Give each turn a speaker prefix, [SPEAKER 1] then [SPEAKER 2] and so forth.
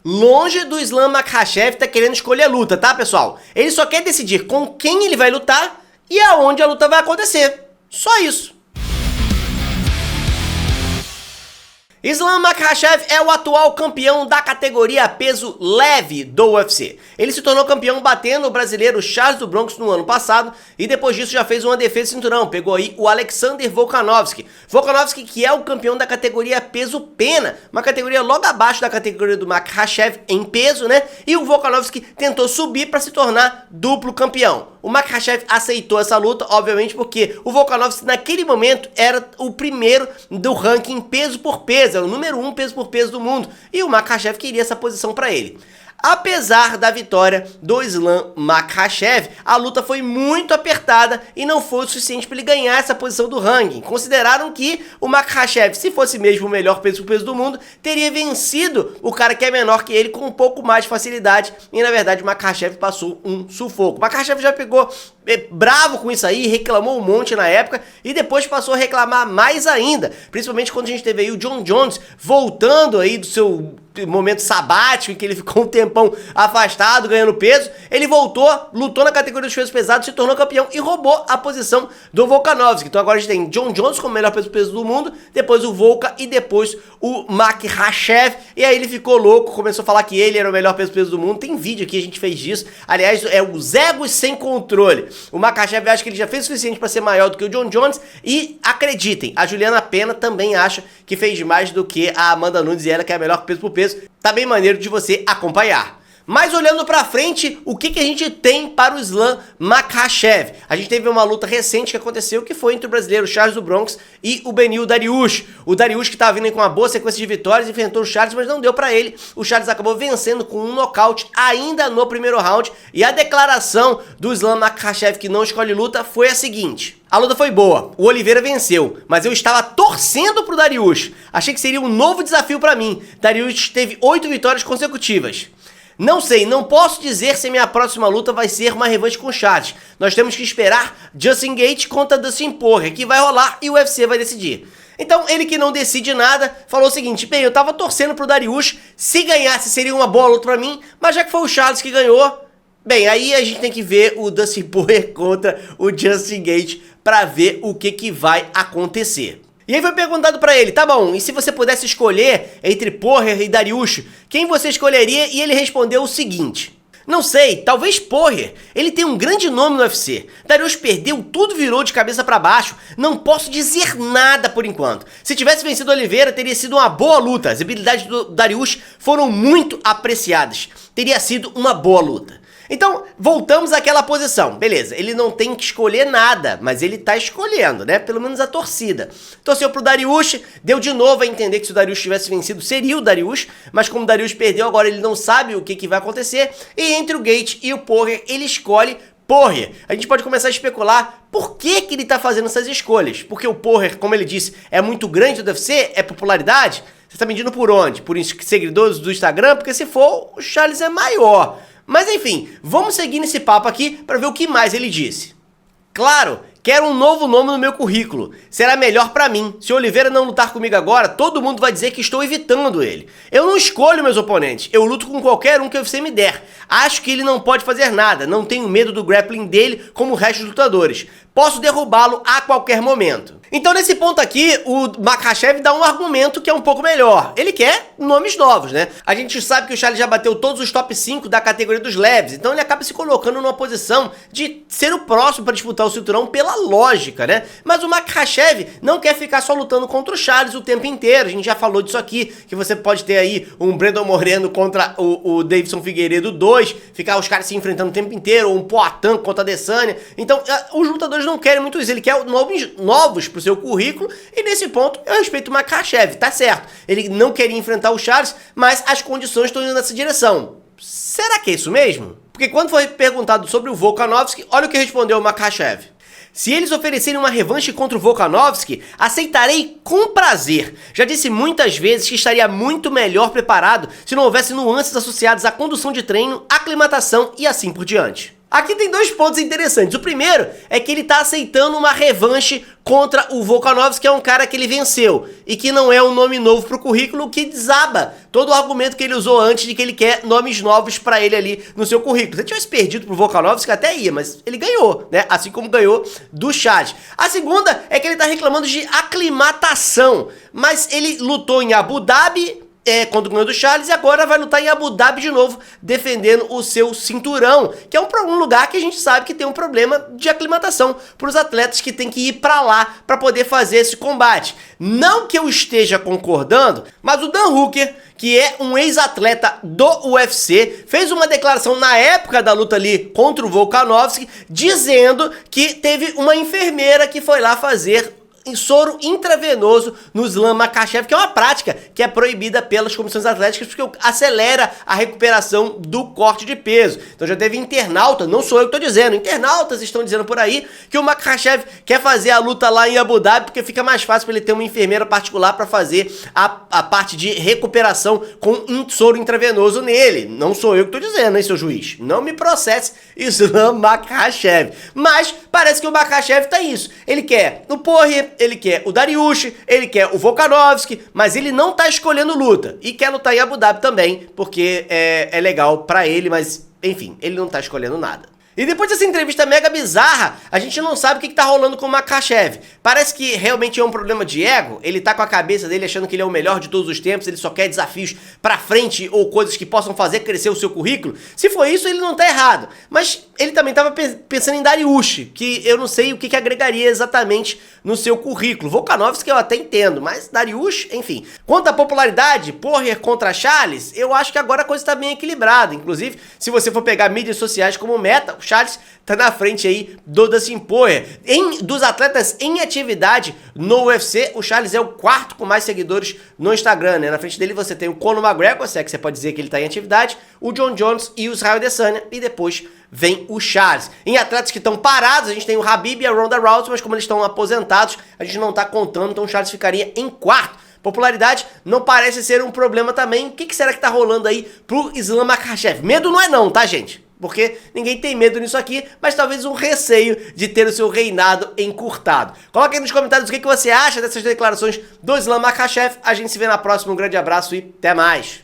[SPEAKER 1] Longe do Islam Makhachev tá querendo escolher a luta, tá, pessoal? Ele só quer decidir com quem ele vai lutar e aonde a luta vai acontecer. Só isso. Islam Makhachev é o atual campeão da categoria peso leve do UFC. Ele se tornou campeão batendo o brasileiro Charles do Bronx no ano passado e depois disso já fez uma defesa de cinturão. Pegou aí o Alexander Volkanovski. Volkanovski que é o campeão da categoria peso pena, uma categoria logo abaixo da categoria do Makhachev em peso, né? E o Volkanovski tentou subir para se tornar duplo campeão. O Makhachev aceitou essa luta, obviamente, porque o Volkanovski naquele momento era o primeiro do ranking peso por peso, era o número 1 peso por peso do mundo, e o Makhachev queria essa posição para ele. Apesar da vitória do Islam Makhachev, a luta foi muito apertada e não foi o suficiente para ele ganhar essa posição do ranking. Consideraram que o Makhachev, se fosse mesmo o melhor peso por peso do mundo, teria vencido o cara que é menor que ele com um pouco mais de facilidade. E na verdade o Makhachev passou um sufoco. O Makhachev já pegou bravo com isso aí, reclamou um monte na época e depois passou a reclamar mais ainda. Principalmente quando a gente teve aí o Jon Jones voltando aí do seu momento sabático em que ele ficou um tempão afastado, ganhando peso. Ele voltou, lutou na categoria dos pesos pesados, se tornou campeão e roubou a posição do Volkanovski. Então agora a gente tem Jon Jones como o melhor peso peso do mundo, depois o Volka e depois o Makhachev. E aí ele ficou louco, começou a falar que ele era o melhor peso peso do mundo. Tem vídeo aqui, a gente fez disso. Aliás, é os egos sem controle. O Makhachev acha que ele já fez o suficiente para ser maior do que o Jon Jones e acreditem, a Juliana Pena também acha que fez mais do que a Amanda Nunes e ela que é a melhor peso por peso. Tá bem maneiro de você acompanhar. Mas olhando pra frente, o que a gente tem para o Islam Makhachev? A gente teve uma luta recente que aconteceu, que foi entre o brasileiro Charles do Bronx e o Beneil Dariush. O Dariush que tava vindo aí com uma boa sequência de vitórias, enfrentou o Charles, mas não deu pra ele. O Charles acabou vencendo com um nocaute ainda no primeiro round. E a declaração do Islam Makhachev, que não escolhe luta, foi a seguinte: a luta foi boa, o Oliveira venceu, mas eu estava torcendo pro Dariush. Achei que seria um novo desafio pra mim. Dariush teve 8 vitórias consecutivas. Não sei, não posso dizer se a minha próxima luta vai ser uma revanche com o Charles. Nós temos que esperar Justin Gaethje contra Dustin Poirier, que vai rolar e o UFC vai decidir. Então, ele que não decide nada, falou o seguinte: bem, eu tava torcendo pro Dariush, se ganhasse seria uma boa luta pra mim, mas já que foi o Charles que ganhou, bem, aí a gente tem que ver o Dustin Poirier contra o Justin Gaethje pra ver o que vai acontecer. E aí foi perguntado pra ele: tá bom, e se você pudesse escolher entre Poirier e Dariush, quem você escolheria? E ele respondeu o seguinte: não sei, talvez Poirier. Ele tem um grande nome no UFC. Dariush perdeu, tudo virou de cabeça pra baixo. Não posso dizer nada por enquanto. Se tivesse vencido Oliveira, teria sido uma boa luta. As habilidades do Dariush foram muito apreciadas. Teria sido uma boa luta. Então, voltamos àquela posição. Beleza, ele não tem que escolher nada, mas ele tá escolhendo, né? Pelo menos a torcida. Torceu pro Dariush, deu de novo a entender que se o Dariush tivesse vencido, seria o Dariush, mas como o Dariush perdeu, agora ele não sabe o que vai acontecer. E entre o Gaethje e o Poirier, ele escolhe Poirier. A gente pode começar a especular por que ele tá fazendo essas escolhas. Porque o Poirier, como ele disse, é muito grande do UFC, é popularidade. Você tá medindo por onde? Por seguidores do Instagram? Porque se for, o Charles é maior. Mas enfim, vamos seguir nesse papo aqui para ver o que mais ele disse. Claro, quero um novo nome no meu currículo. Será melhor pra mim. Se o Oliveira não lutar comigo agora, todo mundo vai dizer que estou evitando ele. Eu não escolho meus oponentes. Eu luto com qualquer um que você me der. Acho que ele não pode fazer nada. Não tenho medo do grappling dele como o resto dos lutadores. Posso derrubá-lo a qualquer momento. Então nesse ponto aqui, o Makhachev dá um argumento que é um pouco melhor. Ele quer nomes novos, né? A gente sabe que o Charles já bateu todos os top 5 da categoria dos leves, então ele acaba se colocando numa posição de ser o próximo para disputar o cinturão pela lógica, né? Mas o Makhachev não quer ficar só lutando contra o Charles o tempo inteiro. A gente já falou disso aqui, que você pode ter aí um Brandon Moreno contra o Davidson Figueiredo 2, ficar os caras se enfrentando o tempo inteiro, ou um Poatan contra a Adesanya. Então, os lutadores não querem muito isso, ele quer novos pro seu currículo, e nesse ponto eu respeito o Makhachev, tá certo. Ele não queria enfrentar o Charles, mas as condições estão indo nessa direção. Será que é isso mesmo? Porque quando foi perguntado sobre o Volkanovski, olha o que respondeu o Makhachev: se eles oferecerem uma revanche contra o Volkanovski, aceitarei com prazer. Já disse muitas vezes que estaria muito melhor preparado se não houvesse nuances associadas à condução de treino, aclimatação e assim por diante. Aqui tem dois pontos interessantes. O primeiro é que ele tá aceitando uma revanche contra o Volkanovski, que é um cara que ele venceu e que não é um nome novo pro currículo, o que desaba todo o argumento que ele usou antes de que ele quer nomes novos pra ele ali no seu currículo. Se ele tivesse perdido pro Volkanovski, até ia, mas ele ganhou, né? Assim como ganhou do Charles. A segunda é que ele tá reclamando de aclimatação, mas ele lutou em Abu Dhabi quando ganhou do Charles, e agora vai lutar em Abu Dhabi de novo, defendendo o seu cinturão, que é um lugar que a gente sabe que tem um problema de aclimatação para os atletas que tem que ir para lá para poder fazer esse combate. Não que eu esteja concordando, mas o Dan Hooker, que é um ex-atleta do UFC, fez uma declaração na época da luta ali contra o Volkanovski, dizendo que teve uma enfermeira que foi lá fazer soro intravenoso no Islam Makhachev, que é uma prática que é proibida pelas comissões atléticas porque acelera a recuperação do corte de peso. Então já teve internauta, não sou eu que estou dizendo, internautas estão dizendo por aí que o Makhachev quer fazer a luta lá em Abu Dhabi porque fica mais fácil para ele ter uma enfermeira particular para fazer a parte de recuperação com um soro intravenoso nele. Não sou eu que estou dizendo, hein, seu juiz? Não me processe, Islam Makhachev. Mas parece que o Makhachev tá isso. Ele quer o Poirier, ele quer o Dariush, ele quer o Volkanovski, mas ele não tá escolhendo luta. E quer lutar em Abu Dhabi também, porque é legal pra ele, mas enfim, ele não tá escolhendo nada. E depois dessa entrevista mega bizarra, a gente não sabe o que tá rolando com o Makhachev. Parece que realmente é um problema de ego, ele tá com a cabeça dele achando que ele é o melhor de todos os tempos, ele só quer desafios pra frente ou coisas que possam fazer crescer o seu currículo. Se for isso, ele não tá errado. Mas ele também tava pensando em Dariush, que eu não sei o que agregaria exatamente no seu currículo. Volkanovski eu até entendo, mas Dariush, enfim. Quanto à popularidade, Poirier contra Charles, eu acho que agora a coisa tá bem equilibrada. Inclusive, se você for pegar mídias sociais como meta, o Charles tá na frente aí do Dustin Poirier. Dos atletas em atividade no UFC, o Charles é o quarto com mais seguidores no Instagram, né? Na frente dele você tem o Conor McGregor, se é que você pode dizer que ele tá em atividade, o John Jones e o Israel Adesanya, e depois vem o Charles. Em atletas que estão parados, a gente tem o Khabib e a Ronda Rousey, mas como eles estão aposentados, a gente não tá contando, então o Charles ficaria em quarto. Popularidade não parece ser um problema também. O que será que tá rolando aí pro Islam Makhachev? Medo não é não, tá, gente? Porque ninguém tem medo nisso aqui, mas talvez um receio de ter o seu reinado encurtado. Coloque aí nos comentários o que você acha dessas declarações do Islam Makhachev. A gente se vê na próxima, um grande abraço e até mais!